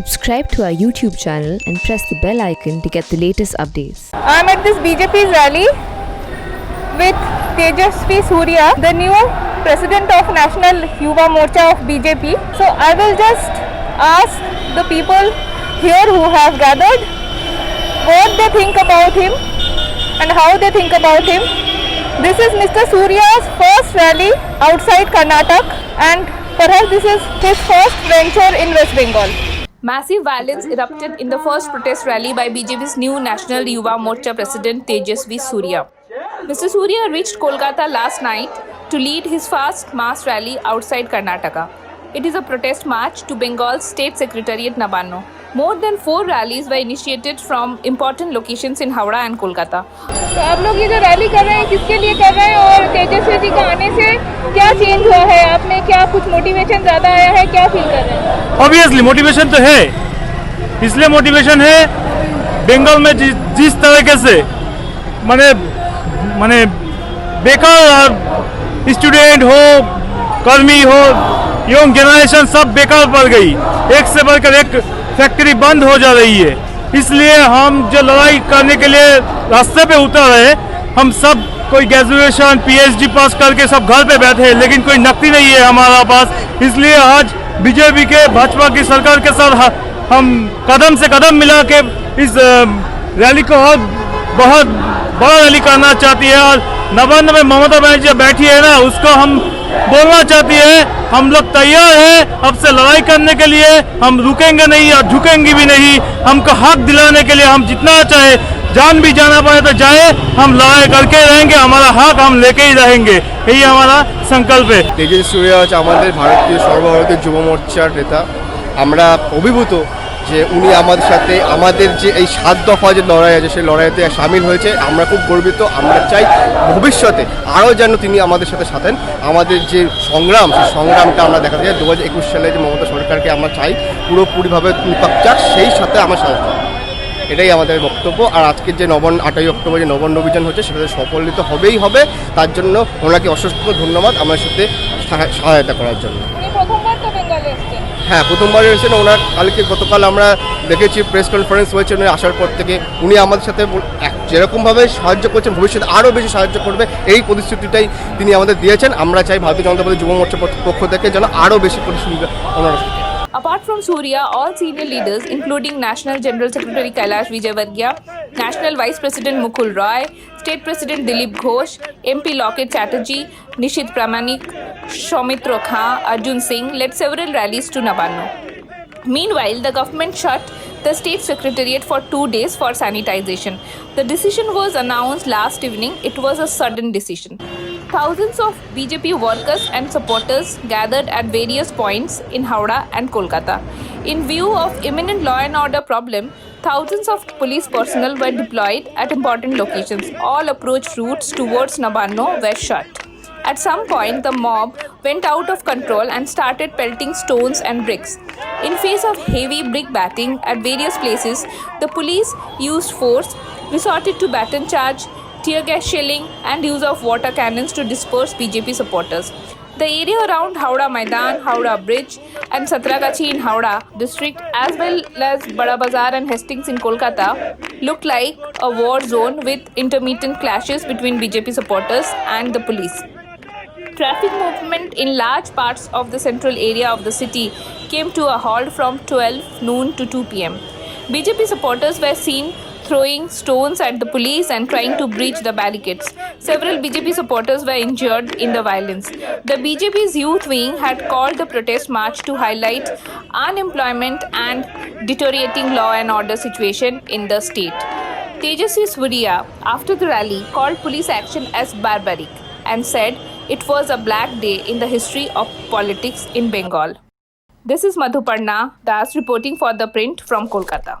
Subscribe to our YouTube channel and press the bell icon to get the latest updates. I'm at this BJP's rally with Tejasvi Surya, the new president of National Yuva Morcha of BJP. So I will just ask the people here who have gathered what they think about him and how they think about him. This is Mr. Surya's first rally outside Karnataka, and perhaps this is his first venture in West Bengal. Massive violence erupted in the first protest rally by BJP's new National Yuva Morcha president Tejasvi Surya. Mr. Surya reached Kolkata last night to lead his first mass rally outside Karnataka. It is a protest march to Bengal's state secretariat Nabanno. More than 4 rallies were initiated from important locations in Howrah and Kolkata. तो आप लोग ये जो rally कर रहे हैं किसके लिए कर रहे हैं और तेजस्वी जी का आने से क्या चेंज हुआ है? आप में क्या कुछ मोटिवेशन ज़्यादा आया है? क्या फील कर रहे हैं? ऑब्वियसली मोटिवेशन तो है, इसलिए मोटिवेशन है बंगाल में जिस तरीके से माने बेकार स्टूडेंट हो, कर्मी हो, यंग जनरेशन सब बेकार पड़ गई, एक से बढ़कर एक फैक्ट्री बंद हो जा रही है। इसलिए हम जो लड़ाई करने के लिए रास्ते पे उतर रहे, हम सब कोई ग्रेजुएशन पीएचडी पास करके सब घर पे बैठे हैं, लेकिन कोई नौकरी नहीं है हमारा पास। इसलिए आज बीजेपी के भाजपा की सरकार के साथ हम कदम से कदम मिला के इस रैली को और बहुत बड़ा रैली करना चाहती है। और नवान्न में ममता बनर्जी बैठी है ना, उसको हम बोलना चाहती है हम लोग तैयार हैं अब से लड़ाई करने के लिए, हम रुकेंगे नहीं और झुकेंगे भी नहीं। हमको हक दिलाने के लिए हम जितना चाहे जान भी जाना पड़े तो जाए, हम लड़ाई करके रहेंगे, हमारा हक हम लेके ही रहेंगे, यही हमारा संकल्प है। तेजस्वी सूर्या হচ্ছে আমাদের ভারতীয় সর্বভারতীয় যুব মোর্চার নেতা। আমরা অভিভূত যে উনি আমাদের সাথে আমাদের যে এই 7 দফা যে লড়াই আছে সেই লড়াইতে সামিল হয়েছে। আমরা খুব গর্বিত। আমরা চাই ভবিষ্যতে আরও যেন তিনি আমাদের সাথে থাকেন। আমাদের যে সংগ্রাম সেই সংগ্রামটা আমরা দেখাতে চাই। 2021 সালে যে মমতা সরকারকে আমরা চাই পুরোপুরিভাবে নিপাক যাক, সেই সাথে আমার সাথে এটাই আমাদের বক্তব্য। আর আজকের যে 8ই অক্টোবর যে নবান্ন অভিযান হচ্ছে সেটাতে সফলিত হবেই হবে। তার জন্য ওনাকে অসংখ্য ধন্যবাদ আমার সাথে সহায়তা করার জন্য। হ্যাঁ, প্রথমবার এসেছেন ওনার। গতকাল আমরা দেখেছি প্রেস কনফারেন্স হয়েছে উনি আসার পর থেকে। উনি আমাদের সাথে যেরকমভাবে সাহায্য করছেন ভবিষ্যতে আরও বেশি সাহায্য করবে, এই প্রতিশ্রুতিটাই তিনি আমাদের দিয়েছেন। আমরা চাই ভারতীয় জনতা পার্টি যুব মোর্চার পক্ষ থেকে যেন আরও বেশি প্রতিশ্রুতি ওনারা। Apart from Surya, all senior leaders, including National General Secretary Kailash Vijayvargiya, National Vice President Mukul Roy, State President Dilip Ghosh, MP Loket Chatterjee, Nishit Pramanik, Soumitra Khan, Arjun Singh led several rallies to Nabanno. Meanwhile, the government shut the state secretariat for 2 days for sanitization. The decision was announced last evening. It was a sudden decision. Thousands of BJP workers and supporters gathered at various points in Howrah and Kolkata. In view of imminent law and order problem, thousands of police personnel were deployed at important locations. All approach routes towards Nabanno were shut. At some point, the mob went out of control and started pelting stones and bricks. In face of heavy brick batting at various places, the police used force, resorted to baton charge, tear gas shelling and use of water cannons to disperse BJP supporters. The area around Howrah Maidan, Howrah Bridge and Satragachi in Howrah district as well as Bada Bazar and Hastings in Kolkata looked like a war zone with intermittent clashes between BJP supporters and the police. Traffic movement in large parts of the central area of the city came to a halt from 12 noon to 2 p.m. BJP supporters were seen throwing stones at the police and trying to breach the barricades. Several BJP supporters were injured in the violence. The BJP's youth wing had called the protest march to highlight unemployment and deteriorating law and order situation in the state. Tejasvi Surya, after the rally, called police action as barbaric and said it was a black day in the history of politics in Bengal. This is Madhuparna Das reporting for The Print from Kolkata.